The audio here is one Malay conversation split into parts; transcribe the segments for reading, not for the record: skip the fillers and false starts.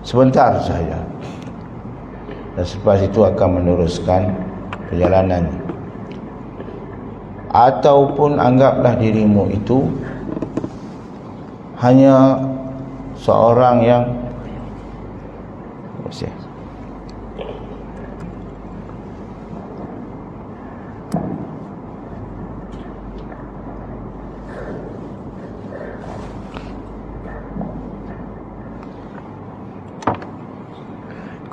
sebentar saja, dan selepas itu akan meneruskan perjalanan. Ataupun anggaplah dirimu itu hanya seorang yang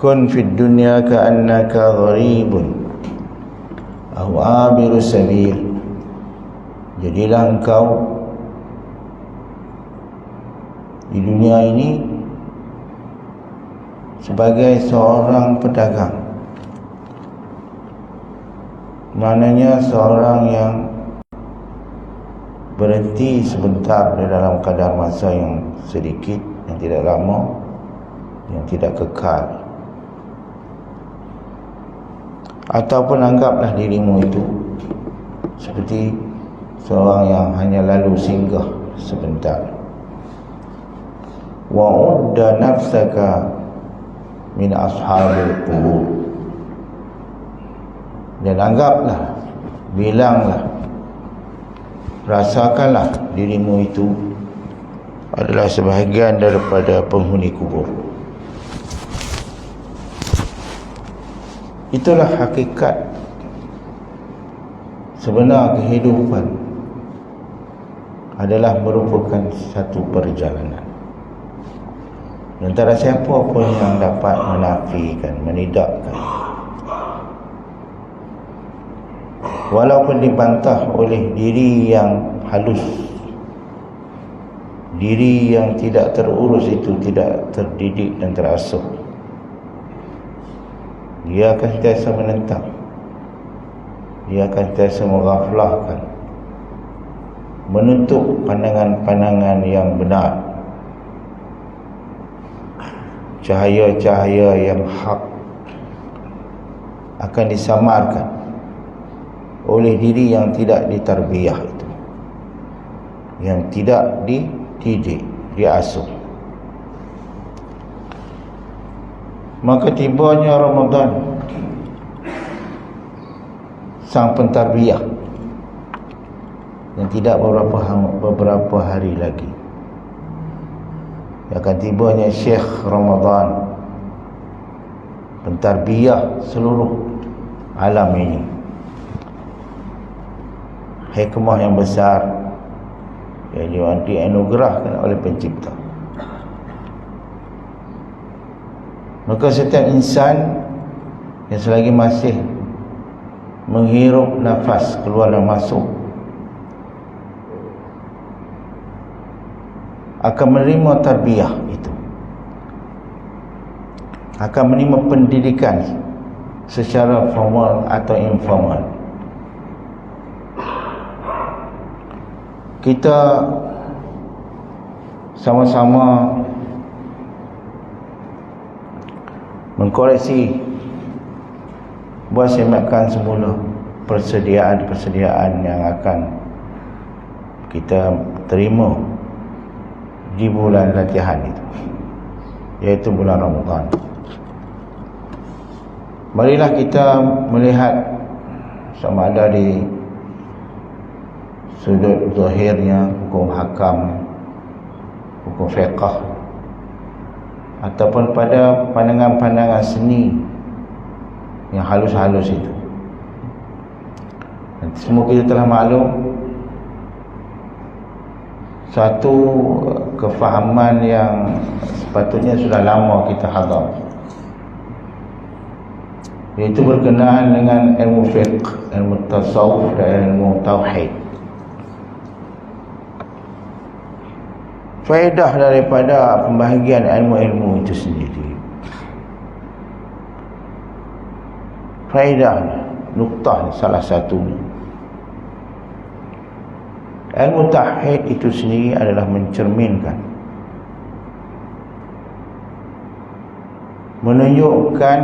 kun fid dunya ka'annaka gharibun aw abiru sabil. Jadilah engkau di dunia ini sebagai seorang pedagang, maknanya seorang yang berhenti sebentar di dalam kadar masa yang sedikit, yang tidak lama, yang tidak kekal. Ataupun anggaplah dirimu itu seperti seorang yang hanya lalu singgah sebentar. Wa udda nafsaka min ashabil qubur. Dan anggaplah, bilanglah, rasakanlah dirimu itu adalah sebahagian daripada penghuni kubur. Itulah hakikat sebenar kehidupan, adalah merupakan satu perjalanan. Antara siapa pun yang dapat menafikan, menidakkan, walaupun dibantah oleh diri yang halus, diri yang tidak terurus itu, tidak terdidik dan terasuh, dia akan sentiasa menentang, dia akan sentiasa menghafalkan, menutup pandangan-pandangan yang benar, cahaya-cahaya yang hak akan disamarkan oleh diri yang tidak ditarbiyah itu, yang tidak dididik, diasuh. Maka tibanya Ramadan, sang pentarbiyah, yang tidak beberapa hari lagi akan tibanya Syekh Ramadan, pentarbiyah seluruh alam ini. Hikmah yang besar yang dianugerahkan oleh pencipta. Maka setiap insan yang selagi masih menghirup nafas keluar dan masuk akan menerima tarbiyah itu, akan menerima pendidikan secara formal atau informal. Kita sama-sama mengkoreksi, buat sematkan semula persediaan-persediaan yang akan kita terima di bulan latihan itu, iaitu bulan Ramadan. Marilah kita melihat sama ada di sudut zahirnya, hukum hakam, hukum fiqh, ataupun pada pandangan-pandangan seni yang halus-halus itu. Dan semua kita telah maklum satu kefahaman yang sepatutnya sudah lama kita hadam, iaitu berkenaan dengan ilmu fiqh, ilmu tasawuf dan ilmu tauhid. Faedah daripada pembahagian ilmu-ilmu itu sendiri, faedah nuktah salah satunya, ilmu tauhid itu sendiri adalah mencerminkan, menunjukkan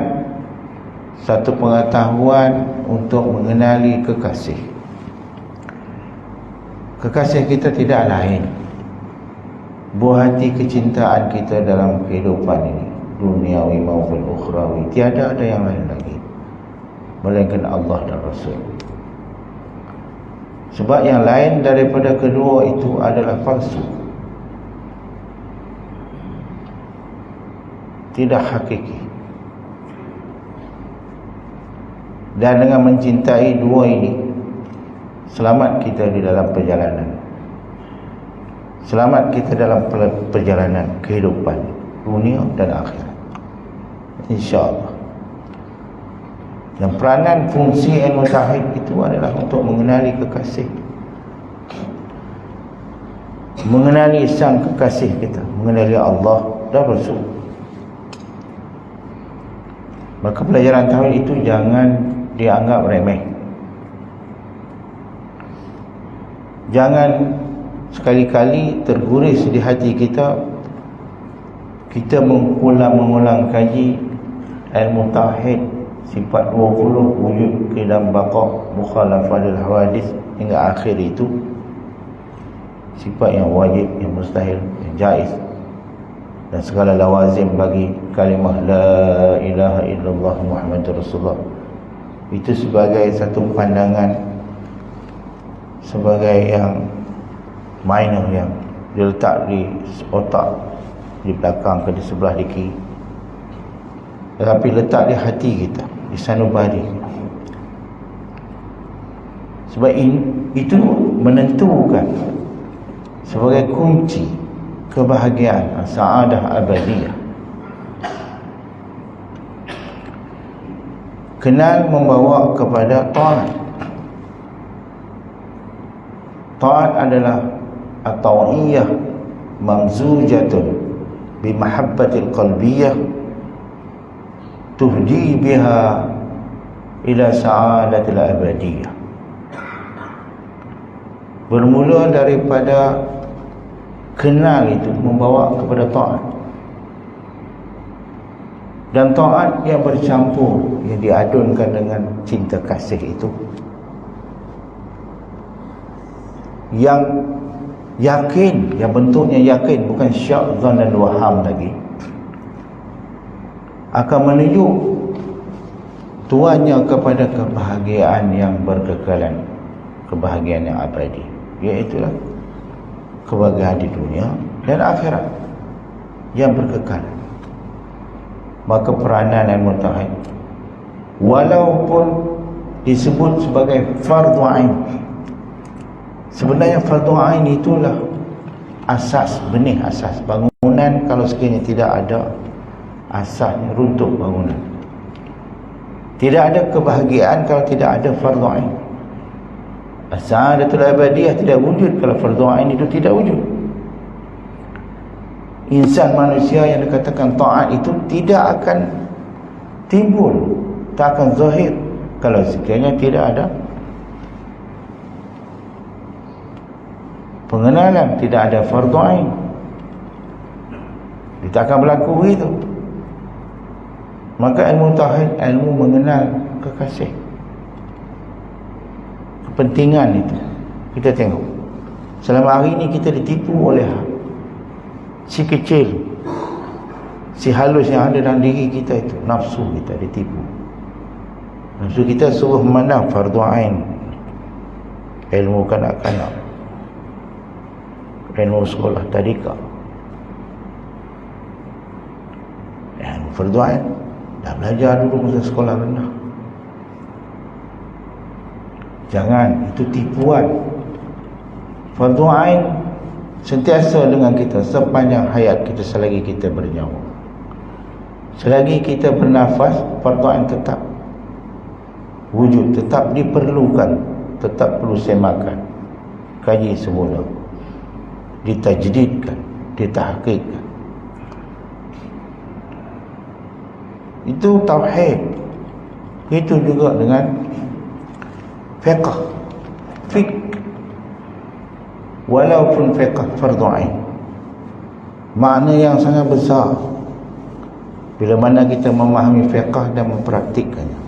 satu pengetahuan untuk mengenali kekasih. Kekasih kita tidak lain buah hati kecintaan kita dalam kehidupan ini, duniawi maupun ukhrawi, tiada ada yang lain lagi melainkan Allah dan Rasul. Sebab yang lain daripada kedua itu adalah palsu, tidak hakiki. Dan dengan mencintai dua ini, selamat kita di dalam perjalanan, selamat kita dalam perjalanan kehidupan dunia dan akhirat, insya-Allah. Dan peranan fungsi ilmu tauhid itu adalah untuk mengenali kekasih, mengenali sang kekasih kita, mengenali Allah dan Rasul. Maka pelajaran tauhid itu jangan dianggap remeh. Jangan sekali-kali terguris di hati kita, kita mengulang kaji ilmu tauhid sifat 20, wujud, qidam, baqa, mukhalafah lil hawadis hingga akhir itu, sifat yang wajib, yang mustahil, yang jaiz, dan segala lawazim bagi kalimah la ilaha illallah Muhammadur Rasulullah. Itu sebagai satu pandangan, sebagai yang minor, yang diletak di otak, di belakang ke di sebelah di kiri, tetapi letak di hati kita, di sanubari. Sebab itu menentukan sebagai kunci kebahagiaan, saadah abadiyah. Kenal membawa kepada taat. Taat adalah at-ta'iyyah mamzujatun bi mahabbatil qalbiyyah tuhdi biha ila sa'adatil abadiyah. Bermula daripada kenal itu membawa kepada taat, dan taat yang bercampur, yang diadunkan dengan cinta kasih itu, yang yakin, yang bentuknya yakin, bukan syak, zan dan waham lagi, akan menuju tuannya kepada kebahagiaan yang berkekalan, kebahagiaan yang abadi, iaitulah kebahagiaan di dunia dan akhirat yang berkekalan. Maka peranan ilmu tauhid, walaupun disebut sebagai fardu ain, sebenarnya fardu ain itulah asas, benih asas bangunan. Kalau sekiranya tidak ada asasnya, runtuh bangunan. Tidak ada kebahagiaan kalau tidak ada fardu ain. As-sa'adatul abadiyah tidak wujud kalau fardu ain itu tidak wujud. Insan manusia yang dikatakan taat itu tidak akan timbul, tak akan zahir kalau sekiranya tidak ada pengenalan, tidak ada fardu ain. Dia tak akan berlaku begitu. Maka ilmu tauhid, ilmu mengenal kekasih, kepentingan itu. Kita tengok selama hari ini kita ditipu oleh si kecil, si halus yang ada dalam diri kita itu, nafsu kita ditipu. Nafsu kita suruh memandang fardu ain, ilmu kanak-kanak, ilmu sekolah tadika, ilmu fardu ain dah belajar dulu masa sekolah rendah. Jangan, itu tipuan. Fardu ain sentiasa dengan kita sepanjang hayat kita, selagi kita bernyawa, selagi kita bernafas, fardu ain tetap wujud, tetap diperlukan, tetap perlu semakan, kaji semula, ditajdidkan, ditahqiqkan. Itu tauhid. Itu juga dengan fiqh, walaupun fiqh fardu ain, makna yang sangat besar bila mana kita memahami fiqh dan mempraktikkannya,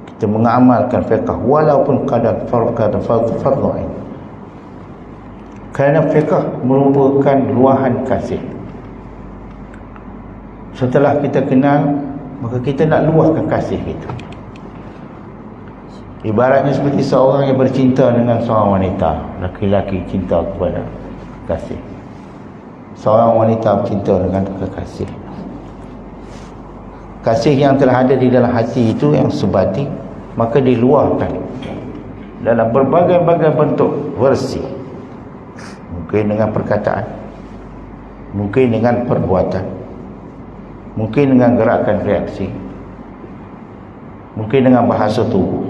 kita mengamalkan fiqh walaupun kadar fardu ain. Kerana fiqh merupakan luahan kasih. Setelah kita kenal, maka kita nak luahkan kasih kita. Ibaratnya seperti seorang yang bercinta dengan seorang wanita. Laki-laki cinta kepada kasih, seorang wanita bercinta dengan kekasih. Kasih yang telah ada di dalam hati itu yang sebati, maka diluahkan dalam berbagai-bagai bentuk versi. Mungkin dengan perkataan, mungkin dengan perbuatan, mungkin dengan gerakan reaksi, mungkin dengan bahasa tubuh.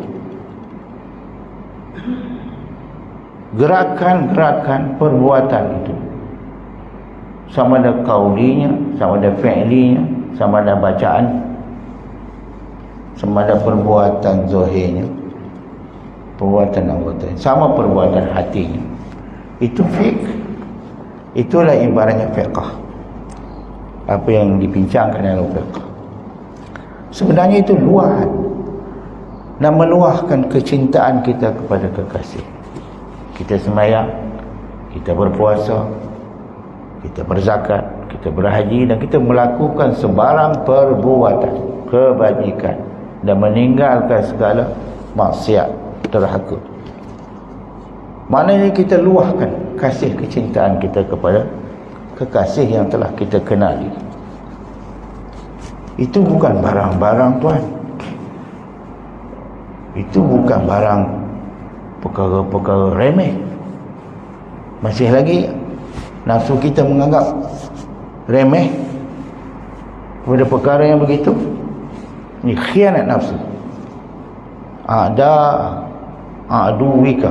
Gerakan-gerakan perbuatan itu, sama ada qaulinya, sama ada fi'linya, sama ada bacaan, sama ada perbuatan zahirnya, perbuatan anggota, sama perbuatan hatinya. Itu fiqh. Itulah ibaratnya fiqh. Apa yang dibincangkan dalam fiqh sebenarnya itu luahan, nak meluahkan kecintaan kita kepada kekasih. Kita sembahyang, kita berpuasa, kita berzakat, kita berhaji, dan kita melakukan sebarang perbuatan kebajikan dan meninggalkan segala maksiat derhaka. Maknanya kita luahkan kasih kecintaan kita kepada kekasih yang telah kita kenali. Itu bukan barang-barang, tuan. Itu bukan barang perkara-perkara remeh. Masih lagi nafsu kita menganggap remeh kepada perkara yang begitu. Ini khianat nafsu. A'da'u-wika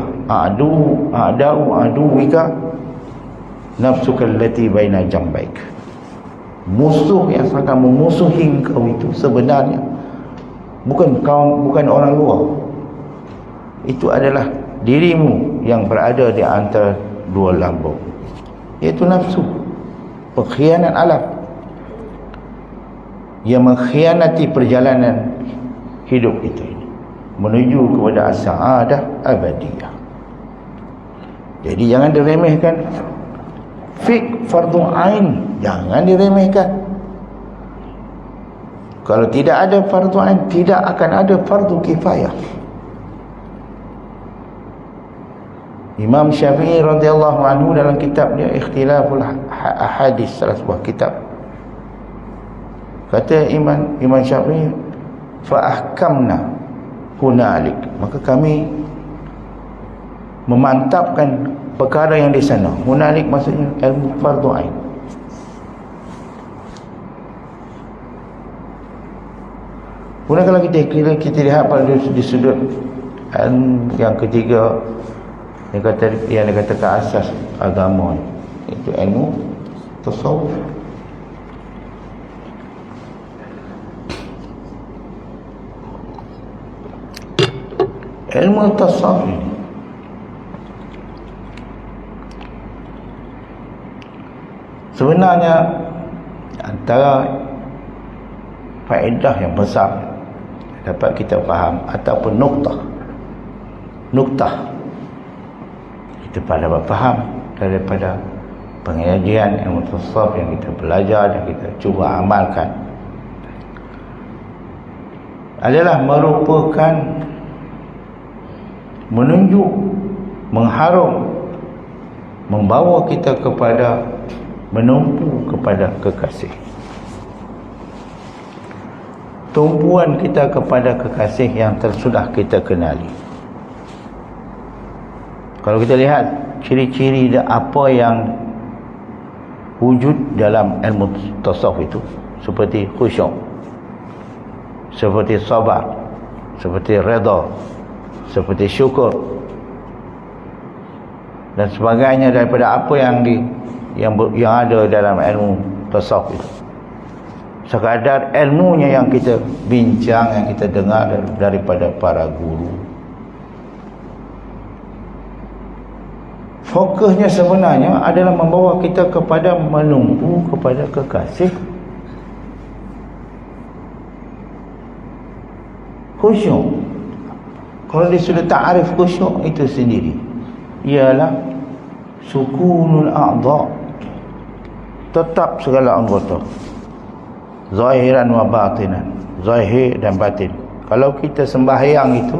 nafsuka allati baina jambaik. Musuh yang sangat memusuhi kau itu sebenarnya bukan orang luar. Itu adalah dirimu yang berada di antara dua lambung, iaitu nafsu, pengkhianat alam yang mengkhianati perjalanan hidup kita ini menuju kepada as-sa'adah abadiyah. Jadi jangan diremehkan. Fiqh fardu ain jangan diremehkan. Kalau tidak ada fardu ain, tidak akan ada fardu kifayah. Imam Syafi'i radhiyallahu anhu dalam kitabnya Ikhtilaful Ahadits, salah sebuah kitab, kata Imam Syafi'i, fa ahkamna hunalik, maka kami memantapkan perkara yang di sana. Hunalik maksudnya ilmu fardu ain. Kemudian kalau kita lihat pada di sudut yang ketiga, yang dikatakan asas agama, itu ilmu tasawuf. Ilmu tasawuf sebenarnya antara faedah yang besar dapat kita faham, ataupun nuktah kita pada faham daripada pengajian ilmu tasawuf yang kita belajar dan kita cuba amalkan, adalah merupakan menunjuk, mengharum, membawa kita kepada menumpu kepada kekasih. Tumpuan kita kepada kekasih yang sudah kita kenali. Kalau kita lihat ciri-ciri dan apa yang wujud dalam ilmu tasawuf itu, seperti khusyuk, seperti sabar, seperti redha, seperti syukur dan sebagainya daripada apa yang ada dalam ilmu tasawuf itu. Sekadar ilmunya yang kita bincang, yang kita dengar daripada para guru. Fokusnya sebenarnya adalah membawa kita kepada menumpu kepada kekasih. Khusyuk, kalau dia sudah ta'arif khusyuk itu sendiri, ialah sukunul a'dha, tetap segala anggota, zahiran wa batinan, zahir dan batin. Kalau kita sembahyang itu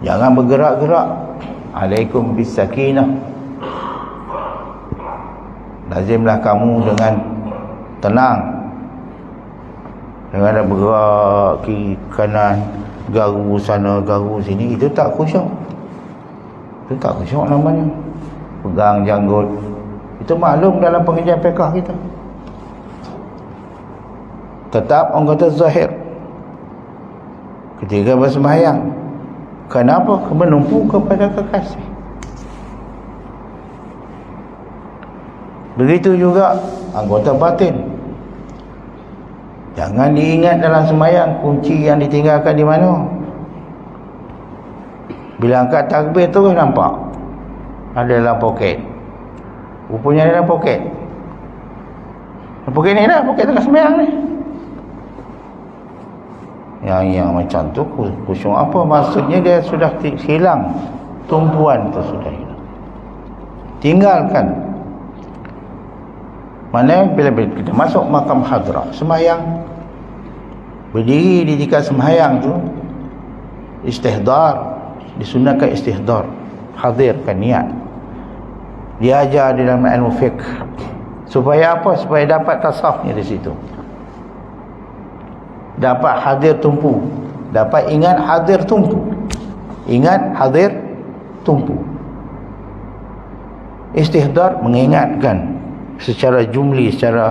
jangan bergerak-gerak. Alaikum bisakinah, lazimlah kamu dengan tenang. Jangan ada bergerak kiri kanan, garu sana garu sini. Itu tak khusyuk. Itu tak khusyuk namanya. Pegang janggut. Itu maklum dalam pengajian fiqh kita. Tetap anggota zahir ketika bersembahyang. Kenapa? Menumpu kepada kekasih. Begitu juga anggota batin. Jangan diingat dalam sembahyang kunci yang ditinggalkan di mana. Bila angkat takbir terus nampak ada dalam poket. Rupanya ada dalam poket. Poket ni dah, poket tengah sembahyang ni. Yang macam tu khusyuk apa? Maksudnya dia sudah hilang, tumpuan tu sudah hilang. Tinggalkan. Mana bila kita masuk makam hadrah sembahyang, berdiri di tingkat sembahyang tu, istihdar, disunatkan istihdar, hadirkan niat. Diajar di dalam ilmu fiqh supaya apa? Supaya dapat tasawufnya di situ, dapat hadir tumpu, dapat ingat hadir tumpu, ingat hadir tumpu. Istihdar mengingatkan secara jumli, secara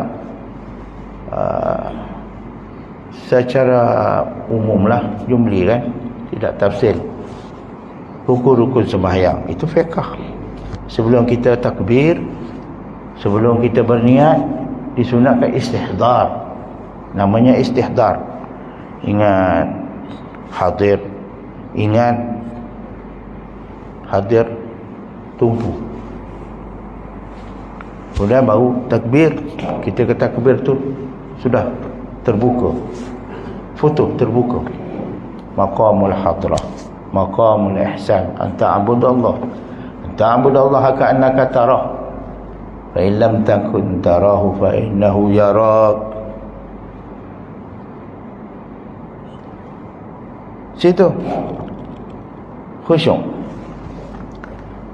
umum lah, jumli kan, tidak tafsir. Rukun-rukun sembahyang itu fiqh. Sebelum kita takbir, sebelum kita berniat, disunatkan istihdar. Namanya istihdar. Ingat hadir, ingat hadir tumpu. Kemudian baru takbir. Kita ke takbir tu sudah terbuka, foto terbuka. Maqamul hadrah, maqamul ihsan, anta abudallah, anta abudallah ka'annaka tarah, fa in lam takun tarahu fa innahu yarak. Situ khusyuk.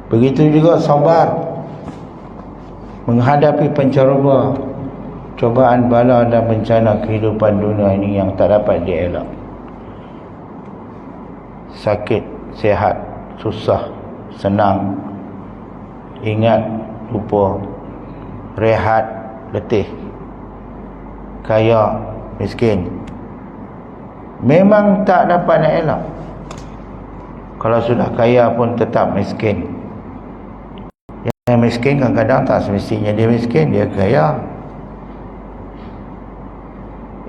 Begitu juga sabar menghadapi pencaroba, cobaan, bala dan bencana kehidupan dunia ini yang tak dapat dielak. Sakit, sihat, susah, senang, ingat, lupa, rehat, letih, kaya, miskin, memang tak dapat nak elak. Kalau sudah kaya pun tetap miskin. Yang miskin kadang-kadang tak semestinya dia miskin, dia kaya.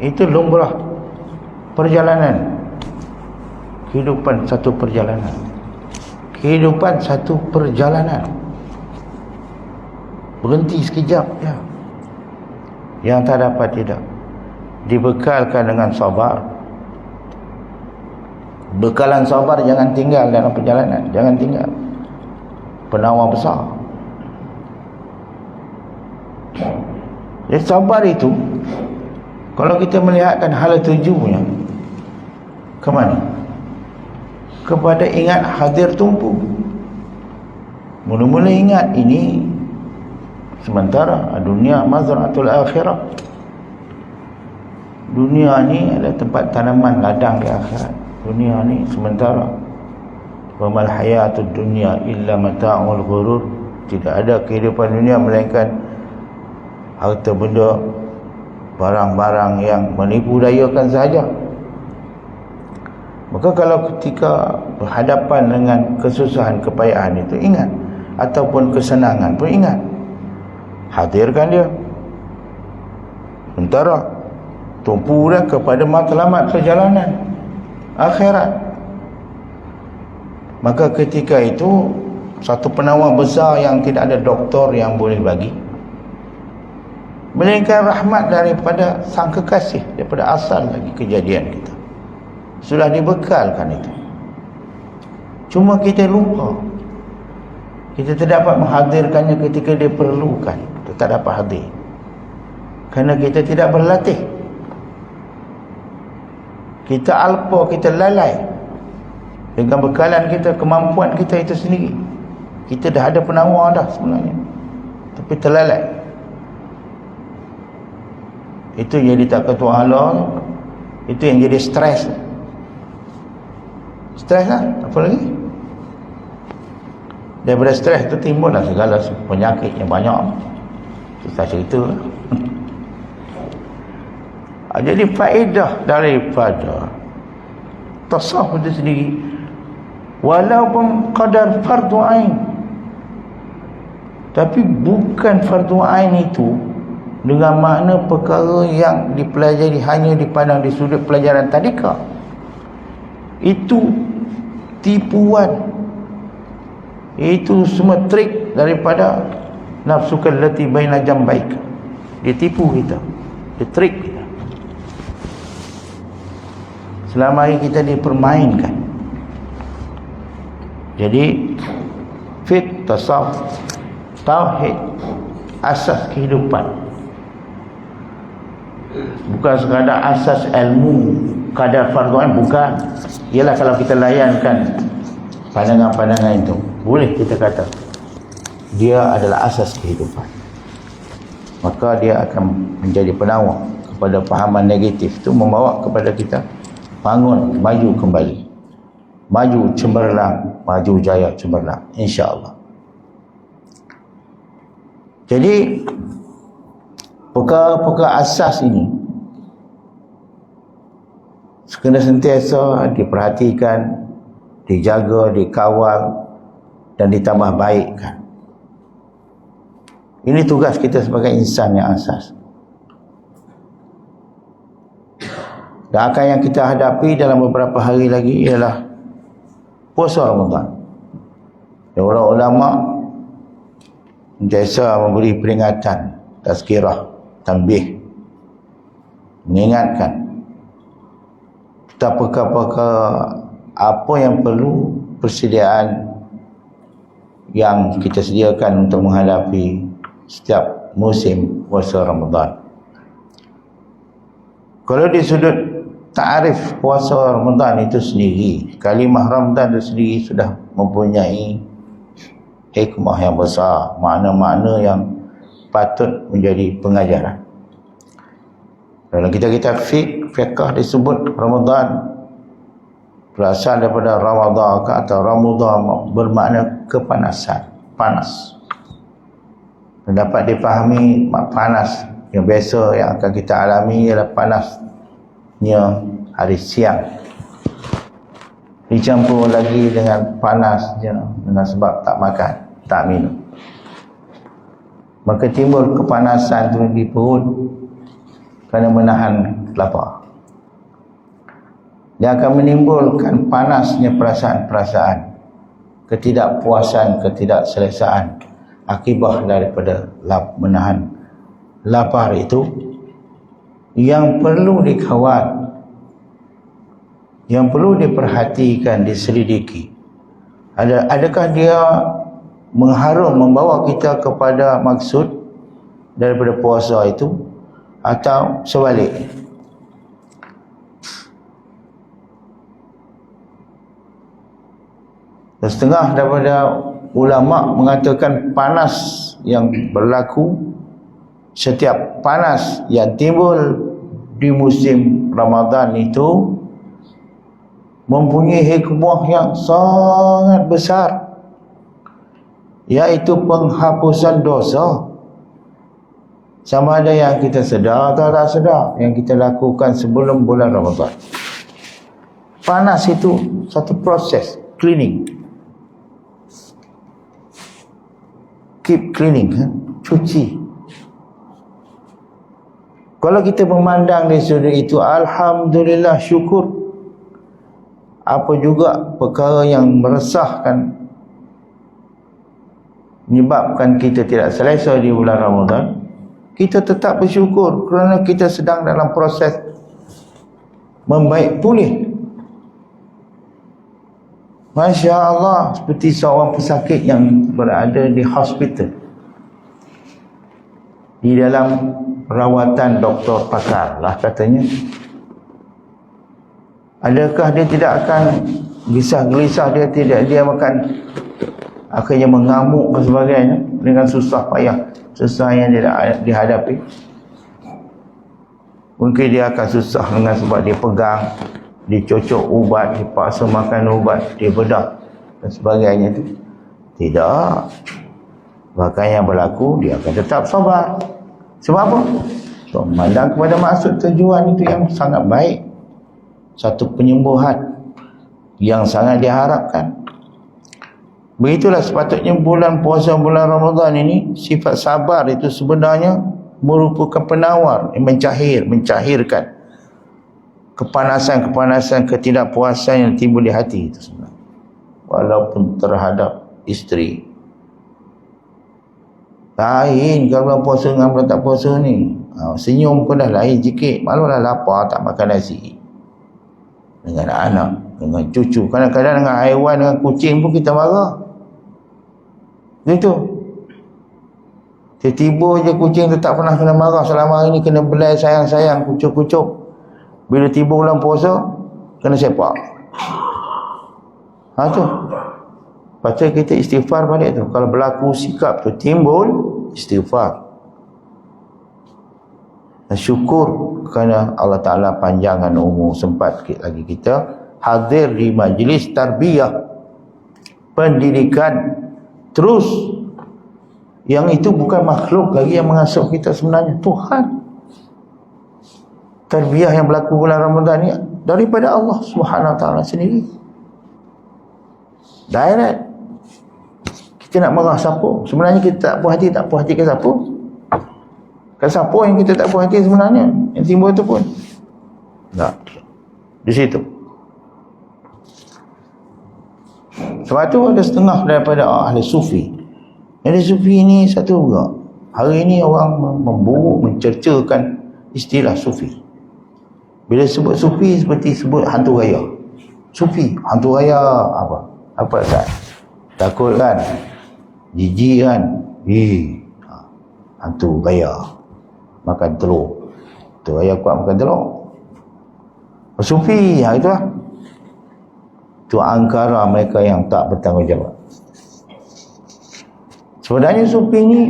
Itu lumrah perjalanan. Kehidupan satu perjalanan. Kehidupan satu perjalanan. Berhenti sekejap ya. Yang tak dapat tidak. Dibekalkan dengan sabar. Bekalan sabar jangan tinggal dalam perjalanan. Jangan tinggal. Penawar besar. Jadi sabar itu, kalau kita melihatkan hala tujunya, ke mana? Kepada ingat hadir tumpu. Mula-mula ingat ini sementara, dunia mazra'atul akhirah. Dunia ni adalah tempat tanaman ladang di akhirat. Dunia ni sementara. Wa mal hayatud dunya illa mata'ul ghurur. Tidak ada kehidupan dunia melainkan harta benda, barang-barang yang menipu dayakan sahaja. Maka kalau ketika berhadapan dengan kesusahan, kepayahan itu, ingat. Ataupun kesenangan pun ingat. Hadirkan dia. Sementara tumpu dah kepada matlamat perjalanan akhirat. Maka ketika itu, satu penawar besar yang tidak ada doktor yang boleh bagi, melainkan rahmat daripada sang kekasih, daripada asal lagi kejadian kita. Sudah dibekalkan itu. Cuma kita lupa. Kita tidak dapat menghadirkannya ketika dia perlukan. Kita tak dapat hadir kerana kita tidak berlatih. Kita alpa, kita lalai dengan bekalan kita, kemampuan kita itu sendiri. Kita dah ada penawar dah sebenarnya, tapi terlalai. Itu jadi tak ketua hala. Itu yang jadi stres. Stres lah, apa lagi? Daripada stres itu timbul lah segala penyakit yang banyak. Kita cerita lah. Jadi faedah daripada tasawuf itu sendiri, walaupun qadar fardu ain, tapi bukan fardu ain itu dengan makna perkara yang dipelajari hanya dipandang di sudut pelajaran tadika. Itu tipuan, itu semua trik daripada nafsu kallati baina jambaik. Dia tipu kita, dia trik kita. Selama hari kita dipermainkan. Jadi fit, tasawuf, tauhid, asas kehidupan, bukan sekadar asas ilmu kadar fardu ain, bukan. Ialah kalau kita layankan pandangan-pandangan itu, boleh kita kata dia adalah asas kehidupan, maka dia akan menjadi penawar kepada fahaman negatif itu, membawa kepada kita bangun, maju kembali, maju cemerlang, maju jaya cemerlang, insya-Allah. Jadi perkara-perkara asas ini kena sentiasa diperhatikan, dijaga, dikawal dan ditambah baikkan. Ini tugas kita sebagai insan yang asas. Dan akan yang kita hadapi dalam beberapa hari lagi ialah puasa Ramadan. Dan ulama jasa memberi peringatan, tazkirah, tanbih, mengingatkan tentang perkara-perkara apa yang perlu persediaan yang kita sediakan untuk menghadapi setiap musim puasa Ramadan. Kalau di sudut ta'arif puasa Ramadan itu sendiri, kalimah Ramadan itu sendiri sudah mempunyai hikmah yang besar, makna-makna yang patut menjadi pengajaran. Dalam kitab-kitab fiqh disebut Ramadan berasal daripada Ramadhan atau Ramadhan, bermakna kepanasan, panas. Dan dapat dipahami panas yang biasa yang akan kita alami ialah panasnya hari siang, dicampur lagi dengan panasnya dengan sebab tak makan, tak minum, maka timbul kepanasan tu di perut kerana menahan lapar. Dia akan menimbulkan panasnya perasaan-perasaan ketidakpuasan, ketidakselesaan akibat daripada menahan lapar itu, yang perlu dikawal, yang perlu diperhatikan, diselidiki. Adakah dia mengharum, membawa kita kepada maksud daripada puasa itu, atau sebaliknya? Dan setengah daripada ulama mengatakan panas yang berlaku, setiap panas yang timbul di musim Ramadan itu mempunyai hikmah yang sangat besar, iaitu penghapusan dosa. Sama ada yang kita sedar atau tak sedar, yang kita lakukan sebelum bulan Ramadan. Panas itu satu proses cleaning. Keep cleaning, cuci. Kalau kita memandang di sudut itu, alhamdulillah, syukur. Apa juga perkara yang meresahkan, menyebabkan kita tidak selesa di bulan Ramadan, kita tetap bersyukur kerana kita sedang dalam proses membaik pulih, Masya Allah, seperti seorang pesakit yang berada di hospital, di dalam rawatan doktor pakar lah katanya. Adakah dia tidak akan gelisah-gelisah, dia akan akhirnya mengamuk dan sebagainya dengan susah payah yang dia dihadapi. Mungkin dia akan susah dengan sebab dia pegang, dicocok ubat, dipaksa makan ubat, dia bedah dan sebagainya tu. Tidak. Bahkan yang berlaku, dia akan tetap sabar. Sebab apa? So, memandang kepada maksud tujuan itu yang sangat baik. Satu penyembuhan yang sangat diharapkan. Begitulah sepatutnya bulan puasa, bulan Ramadan ini, sifat sabar itu sebenarnya merupakan penawar yang mencahirkan kepanasan, ketidakpuasan yang timbul di hati itu sebenarnya. Walaupun terhadap isteri. Lain kalau bulan puasa dengan bulan tak puasa ni. Senyum pun dah lain sikit. Malulah lapar tak makan nasi. Dengan anak, dengan cucu. Kadang-kadang dengan haiwan, dengan kucing pun kita marah. Gitu. Tiba-tiba je kucing tu tak pernah kena marah selama hari ni, kena belai sayang-sayang, kucuk-kucuk. Bila tiba bulan puasa, kena sepak. Tu. Patut kita istighfar balik tu. Kalau berlaku sikap tu timbul, istighfar. Dan syukur kerana Allah Ta'ala panjangkan umur, sempat sikit lagi kita hadir di majlis tarbiyah, pendidikan. Terus, yang itu bukan makhluk lagi yang mengasuh kita sebenarnya, Tuhan. Tarbiyah yang berlaku bulan Ramadan ni daripada Allah Subhanahu Wa Ta'ala sendiri. Direct. Kita nak marah siapa? Sebenarnya kita tak puas hati ke siapa? Kan siapa yang kita tak puas hati sebenarnya? Yang timbul tu pun tak. Di situ. Sebab tu ada setengah daripada ahli sufi. Ahli sufi ni satu juga. Hari ini orang memburuk, mencercakan istilah sufi. Bila sebut sufi seperti sebut hantu raya. Sufi, hantu raya apa? Apa tak? Takut kan? Jijik kan? Hantu raya. Makan telur. Hantu raya kuat makan telur. Sufi, itulah. Itu angkara mereka yang tak bertanggungjawab. Sebenarnya sufi ni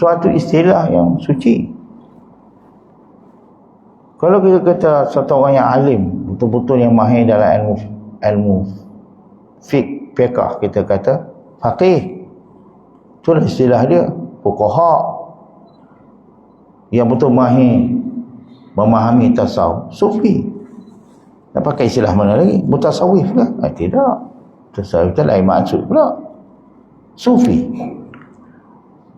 suatu istilah yang suci. Kalau kita kata satu orang yang alim, betul-betul yang mahir dalam ilmu fiqh, kita kata faqih. Itulah istilah dia, fuqaha. Yang betul mahir memahami tasawuf, sufi. Tak pakai istilah mana lagi? Mutasawif ke? Tidak. Tasawuf itu lain maksud pula. Sufi.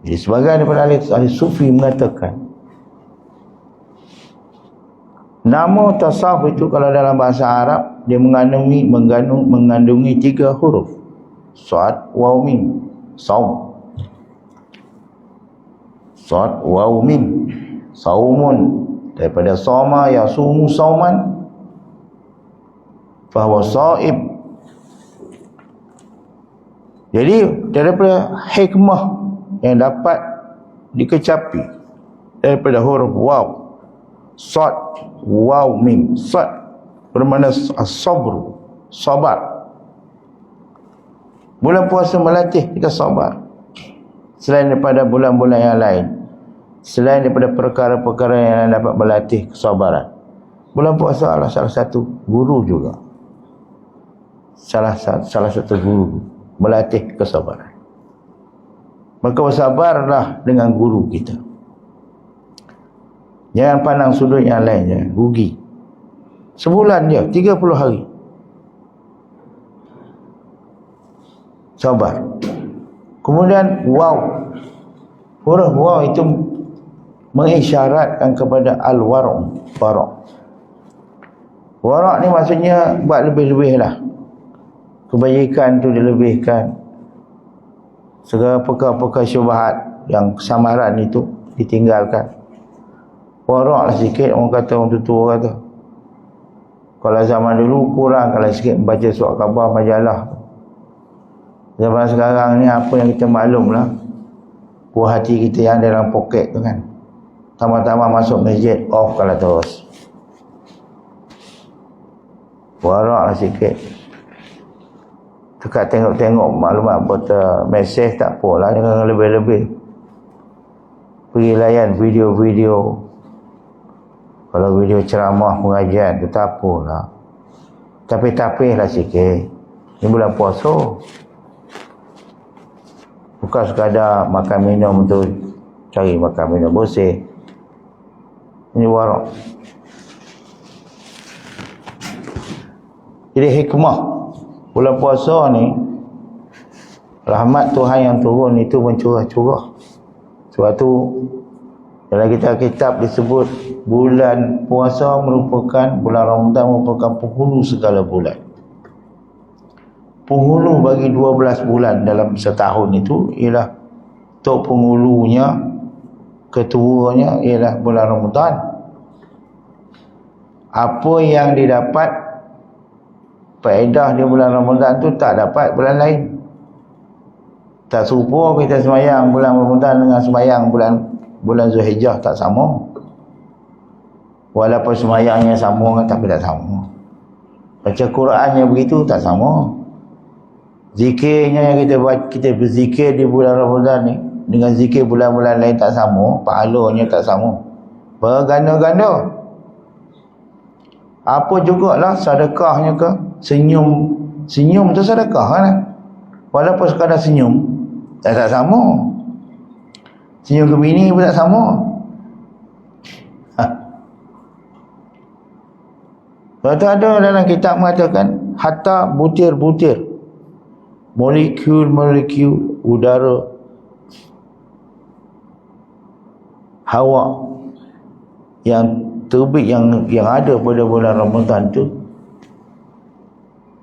Jadi sebagian daripada ahli sufi mengatakan, nama tasawuf itu kalau dalam bahasa Arab, dia mengandungi 3 huruf. Sad, waw, mim. Saum. Sad, waw, mim. Saumun. Daripada soma, yasumu sauman. Fahuwa saib. Jadi daripada hikmah yang dapat dikecapi daripada huruf waw, sad, waw, mim. Sad bermakna as-sabr, sabar. Bulan puasa melatih kita sabar. Selain daripada bulan-bulan yang lain, selain daripada perkara-perkara yang dapat melatih kesabaran, bulan puasa adalah salah satu guru juga. Salah satu guru melatih kesabaran. Maka bersabarlah dengan guru kita. Jangan pandang sudut yang lainnya, rugi. Sebulan je, 30 hari. Sabar. Kemudian waw. Huruf waw itu mengisyaratkan kepada al-wara'. Wara' ni maksudnya buat lebih-lebih lah. Kebajikan tu dilebihkan. Segala perkara-perkara syubhat yang samaran itu ditinggalkan. Wara' lah sikit, orang kata, orang tua kata. Kalau zaman dulu kurang, kalau sikit membaca surat khabar majalah, Zaman sekarang ni apa yang kita maklum lah, puas hati kita yang dalam poket tu kan, tama-tama masuk masjid off kalau terus warak lah sikit, dekat tengok-tengok maklumat portal mesej tak apalah, jangan lebih-lebih pergi layan video-video. Kalau video ceramah pengajian tu tak apalah, tapih-tapih lah sikit. Ni bulan puasa, bukan sekadar makan minum tu, cari makan minum bersih. Ini warak. Jadi hikmah bulan puasa ni, rahmat Tuhan yang turun itu mencurah-curah. Sebab tu dalam kitab-kitab disebut bulan puasa merupakan, bulan Ramadan merupakan penghulu segala bulan. Penghulu bagi 12 bulan dalam setahun itu ialah tok penghulunya, ketuanya ialah bulan Ramadan. Apa yang didapat faedah di bulan Ramadan tu tak dapat bulan lain. Tak serupa kita sembahyang bulan Ramadan dengan sembahyang bulan Zulhijjah, tak sama. Walaupun sembahyangnya sama kan, tapi tak sama. Baca Qurannya begitu tak sama. Zikirnya yang kita berzikir di bulan Ramadan ni dengan zikir bulan-bulan lain tak sama, pahalanya tak sama, berganda-ganda. Apa jugalah sedekahnya ke, senyum tu sedekah kan, walaupun sekadar senyum tak sama. Senyum ke bini pun tak sama. Lepas tu ada dalam kitab mengatakan hatta butir-butir, molekul-molekul udara, hawa yang terbit yang ada pada bulan Ramadan tu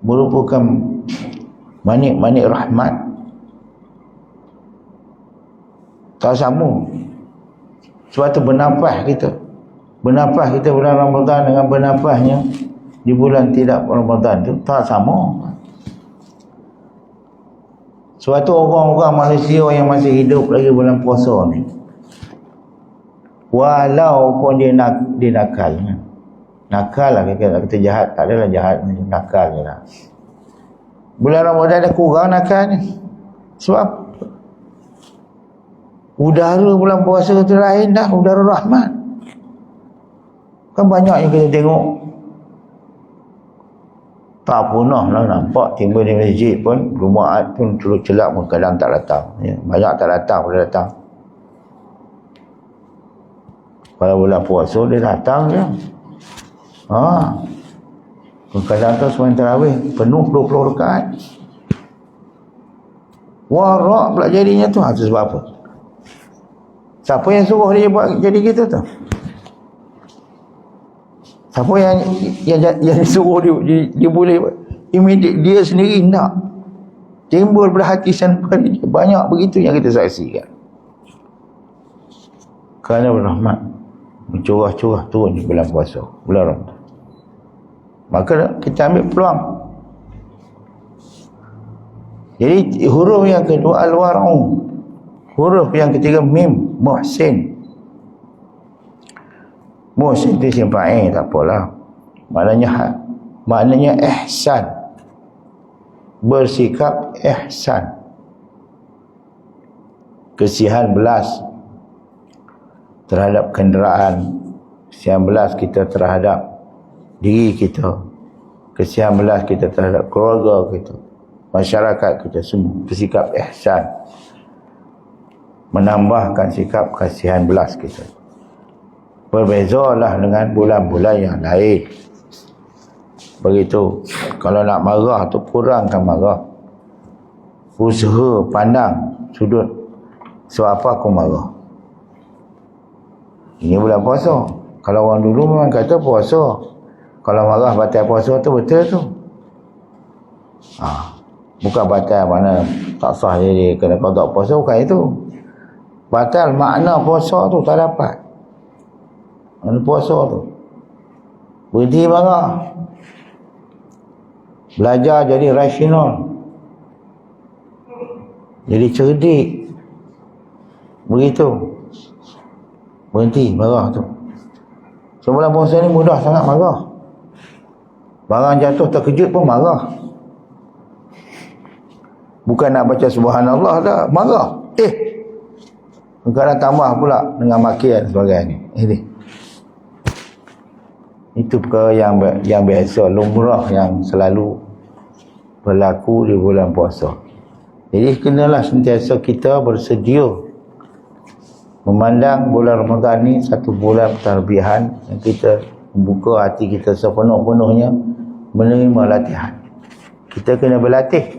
merupakan manik-manik rahmat. Tak sama. Sebab tu bernafas kita bulan Ramadan dengan bernafasnya di bulan tidak Ramadan tu tak sama. Sebab tu orang-orang Malaysia yang masih hidup lagi bulan puasa ni, walaupun dia nakal kan? Nakal lah kita jahat, tak adalah jahat, nakal je lah. Bulan Ramadan dah kurang nakal ni. Sebab udara bulan puasa tu lain dah, udara rahmat. Kan banyak yang kita tengok tak pernah lah nampak timbul di masjid pun, Jumaat pun turut celak pun kadang tak datang ya. Banyak tak datang, boleh datang. Kalau bulan puasa dia datang je. Kadang tu sembahyang tarawih penuh 20 rakaat. Warak pula jadinya tu. Itu sebab apa? Siapa yang suruh dia buat jadi gitu tu? Siapa yang suruh dia boleh buat? Dia sendiri nak. Timbul perhatian pada dia. Banyak begitu yang kita saksikan. Kerana berrahmat mencurah-curah turun di bulan puasa, bulan Ramadan. Maka kita ambil peluang. Jadi huruf yang kedua al-war'u. Huruf yang ketiga mim, muhsin. Muhsin itu simpan tak apalah. Maknanya ihsan. Bersikap ihsan. Kesihan belas terhadap kenderaan, kesihan belas kita terhadap diri kita, kesihan belas kita terhadap keluarga kita, masyarakat kita semua. Bersikap ihsan, menambahkan sikap kasihan belas kita. Berbezalah dengan bulan-bulan yang lain. Begitu. Kalau nak marah tu kurangkan marah. Usaha pandang sudut sebab apa aku marah. Ini bulan puasa. Kalau orang dulu memang kata puasa, kalau marah batal puasa tu betul tu. Bukan batal mana tak sah jadi kena qada puasa, bukan itu. Batal makna puasa tu tak dapat. Mana puasa tu berhenti marah, belajar jadi rasional. Jadi cerdik. Begitu. Berhenti marah tu. Sebulan puasa ni mudah sangat marah. Barang jatuh terkejut pun marah. Bukan nak baca subhanallah dah, marah. Kadang tambah pula dengan makian sebagainya. Ini. Itu perkara yang biasa, lumrah yang selalu berlaku di bulan puasa. Jadi kenalah sentiasa kita bersedia memandang bulan Ramadan ni satu bulan terbihan yang kita membuka hati kita sepenuh-penuhnya menerima latihan. Kita kena berlatih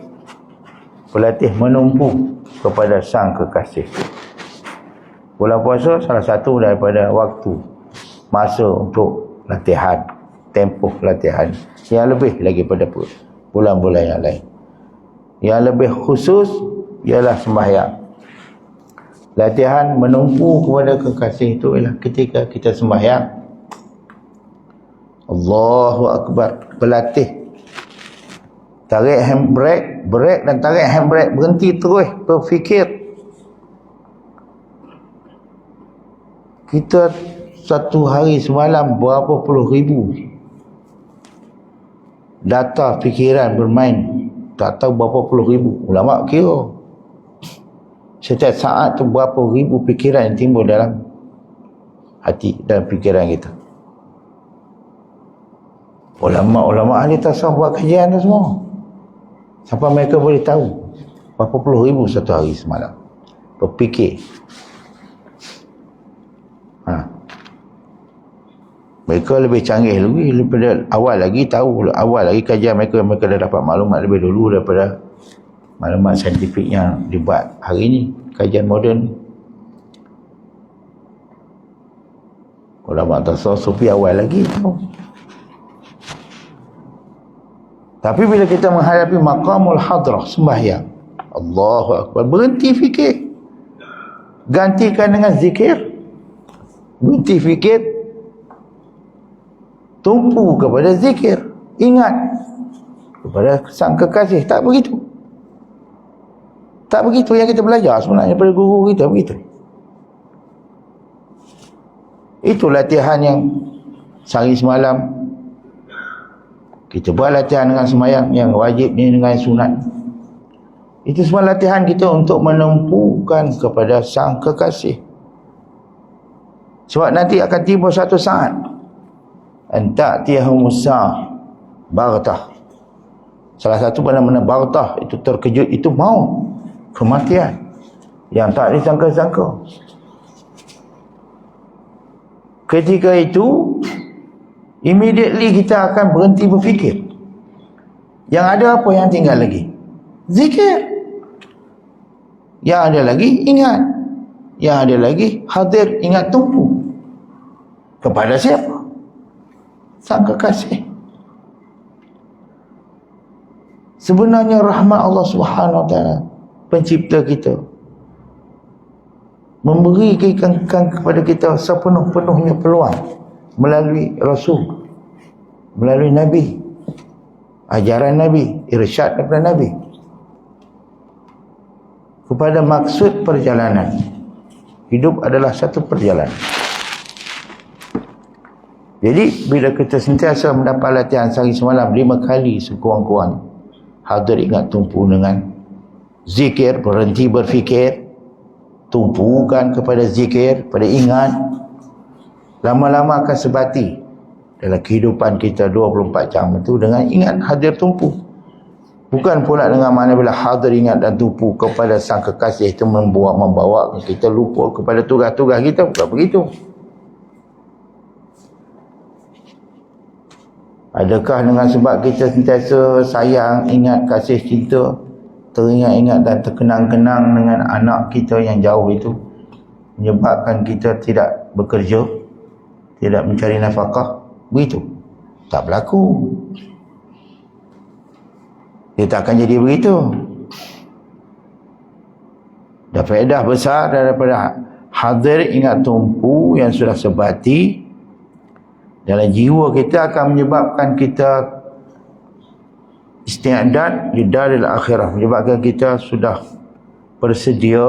menumpu kepada Sang Kekasih. Bulan puasa salah satu daripada waktu, masa untuk latihan, tempoh latihan yang lebih lagi pada bulan-bulan yang lain. Yang lebih khusus ialah sembahyang. Latihan menumpu kepada kekasih itu ialah ketika kita sembahyang. Allahu Akbar, berlatih. Tarik handbrake, break dan tarik handbrake, berhenti terus berfikir. Kita satu hari semalam berapa puluh ribu data fikiran bermain, tak tahu berapa puluh ribu. Ulama kira setiap saat tu berapa ribu fikiran yang timbul dalam hati dan fikiran kita. Ulama ahli tasawuf buat kajian tu semua sampai mereka boleh tahu berapa puluh ribu satu hari semalam berfikir. Mereka lebih canggih lagi daripada awal lagi, tahu awal lagi kajian mereka dah dapat maklumat lebih dulu daripada maklumat saintifik yang dibuat hari ini, kajian moden. Ulama tasawuf sufi awal lagi tahu. Tapi bila kita menghadapi maqamul hadrah, sembahyang, Allahu Akbar, berhenti fikir, gantikan dengan zikir. Berhenti fikir, tumpu kepada zikir, ingat kepada Sang Kekasih. Tak begitu yang kita belajar sebenarnya pada guru kita, begitu. Itu latihan yang sehari semalam kita buat, latihan dengan sembahyang yang wajib ni dengan sunat. Itu semua latihan kita untuk menumpukan kepada Sang Kekasih. Sebab nanti akan tiba satu saat anta'tiyahumus sa'ah baghtah. Salah satu mana-mana baghtah itu terkejut, itu maut, kematian yang tak disangka-sangka. Ketika itu immediately kita akan berhenti berfikir. Yang ada apa yang tinggal lagi? Zikir. Yang ada lagi ingat. Yang ada lagi hadir, ingat, tumpu kepada siapa? Sang Kekasih. Sebenarnya rahmat Allah Subhanahu Wa Taala, pencipta kita, memberikan kepada kita sepenuh-penuhnya peluang melalui Rasul, melalui Nabi, ajaran Nabi, irsyad daripada Nabi kepada maksud perjalanan. Hidup adalah satu perjalanan. Jadi bila kita sentiasa mendapat latihan sehari semalam 5 kali sekurang-kurang, hadir, ingat, tumpu dengan zikir, berhenti berfikir, tumpukan kepada zikir, pada ingat, lama-lama akan sebati dalam kehidupan kita 24 jam itu dengan ingat, hadir, tumpu. Bukan pula dengan mana bila hadir, ingat dan tumpu kepada Sang Kekasih itu membawa kita lupa kepada tugas-tugas kita. Bukan begitu. Adakah dengan sebab kita sentiasa sayang, ingat, kasih, cinta, teringat-ingat dan terkenang-kenang dengan anak kita yang jauh itu, menyebabkan kita tidak bekerja, tidak mencari nafkah? Begitu. Tak berlaku. Dia tak akan jadi begitu. Dan faedah besar daripada hadir, ingat, tumpu yang sudah sebati dalam jiwa kita akan menyebabkan kita isti'dad li daril akhirah, menyebabkan kita sudah bersedia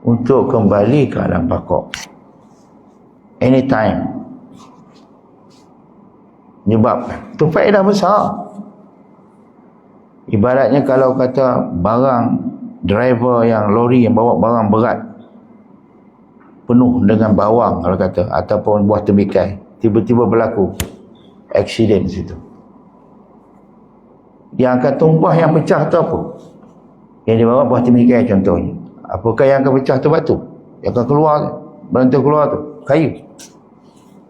untuk kembali ke alam baka anytime. Menyebabkan itu faedah besar. Ibaratnya kalau kata barang driver yang lori yang bawa barang berat penuh dengan bawang kalau kata, ataupun buah temikai, tiba-tiba berlaku accident situ, yang akan tumpah, yang pecah tu apa? Yang dibawa buah temikai contohnya. Apakah yang akan pecah tu? Batu. Yang akan keluar, berantai keluar tu kayu,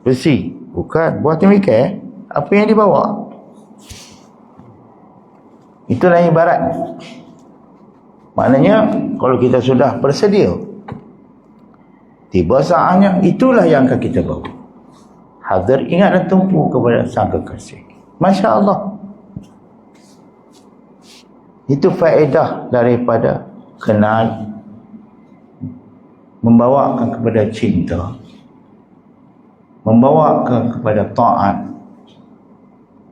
besi. Bukan, buah temikai. Apa yang dibawa? Itulah ibarat. Maknanya kalau kita sudah bersedia, tiba saatnya, itulah yang akan kita bawa. Hadir, ingat dan tumpu kepada Sang Kekasih. Masya Allah. Itu faedah daripada kenal, membawakan kepada cinta, membawakan kepada taat.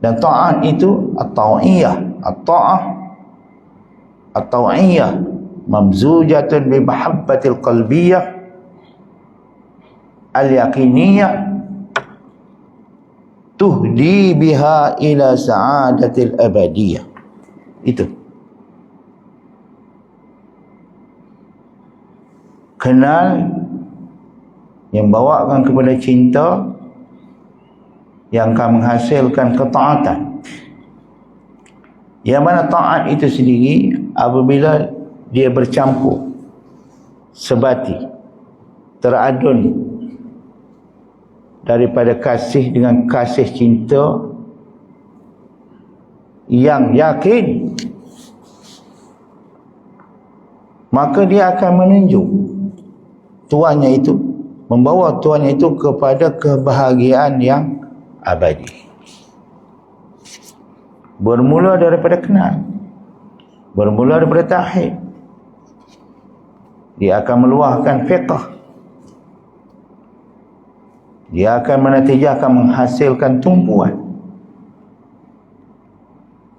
Dan taat itu at-ta'iyah. At-ta'ah at-ta'iyah mamzujatun bi mahabbatil qalbiyah al-yaqiniyah tuhdi biha ila sa'adatil abadiyah. Itu kenal yang bawakan kepada cinta, yang akan menghasilkan ketaatan. Yang mana taat itu sendiri apabila dia bercampur sebati, teradun daripada kasih dengan kasih cinta yang yakin, maka dia akan menunjuk tuannya itu, membawa tuannya itu kepada kebahagiaan yang abadi. Bermula daripada kenal, bermula daripada tauhid, dia akan meluahkan fiqh, dia akan menatijahkan, menghasilkan tumpuan,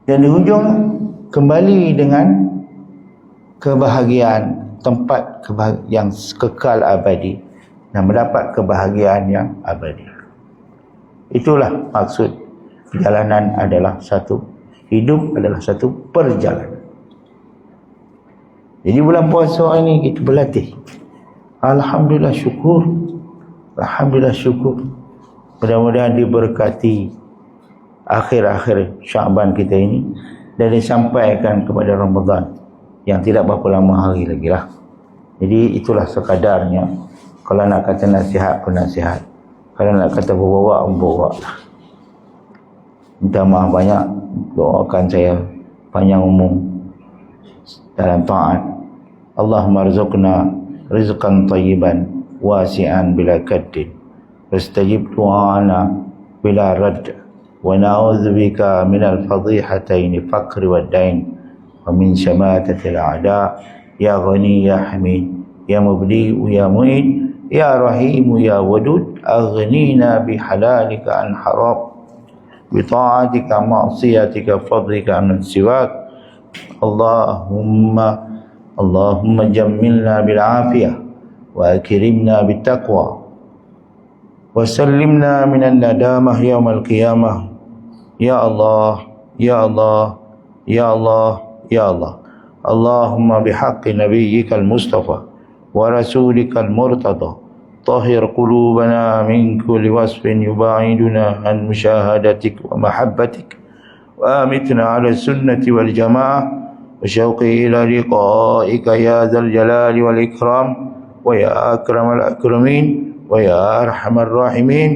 dan di hujung kembali dengan kebahagiaan, tempat yang kekal abadi, dan mendapat kebahagiaan yang abadi. Itulah maksud perjalanan adalah satu, hidup adalah satu perjalanan. Jadi bulan puasa ini kita berlatih. Alhamdulillah syukur. Alhamdulillah syukur. Mudah-mudahan diberkati akhir-akhir Syaban kita ini dan disampaikan kepada Ramadan yang tidak berapa lama hari lagi lah. Jadi itulah sekadarnya. Kalau nak kata nasihat pun nasihat, kalau nak kata berbawa lah. Minta maaf banyak, doakan saya panjang umur dalam taat. Allahumma rizqna rizqan tayyiban wasi'an bila kaddin wastajib du'ana bila radd wa na'udzubika minal fadihataini faqri wad dain wa min syamatatil a'da ya ghani ya hamid ya mubdi'u ya mu'id ya rahimu ya wadud aghnina bihalalika an haram بطاعتك معصيتك فضلك عن سواك اللهم جملنا بالعافية وأكرمنا بالتقوى وسلمنا من الندامة يوم القيامة يا الله يا الله يا الله يا الله اللهم بحق نبيك المصطفى ورسولك المرتضى طهر قلوبنا من كل وصف يباعدنا عن مشاهدتك ومحبتك وآمتنا على السنة والجماعة وشوقي إلى لقائك يا ذا الجلال والإكرام ويا أكرم الأكرمين ويا أرحم الراحمين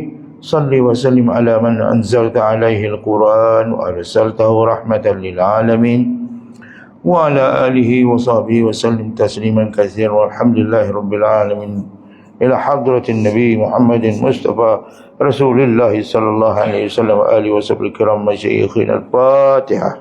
صل وسلم على من أنزلت عليه القرآن وأرسلته رحمة للعالمين وعلى آله وصحبه وسلم تسليما كثيرا والحمد لله رب العالمين. إلى حضرة النبي محمد مصطفى رسول الله صلى الله عليه وسلم وآله وصحبه الكرام مشايخنا الفاتحة.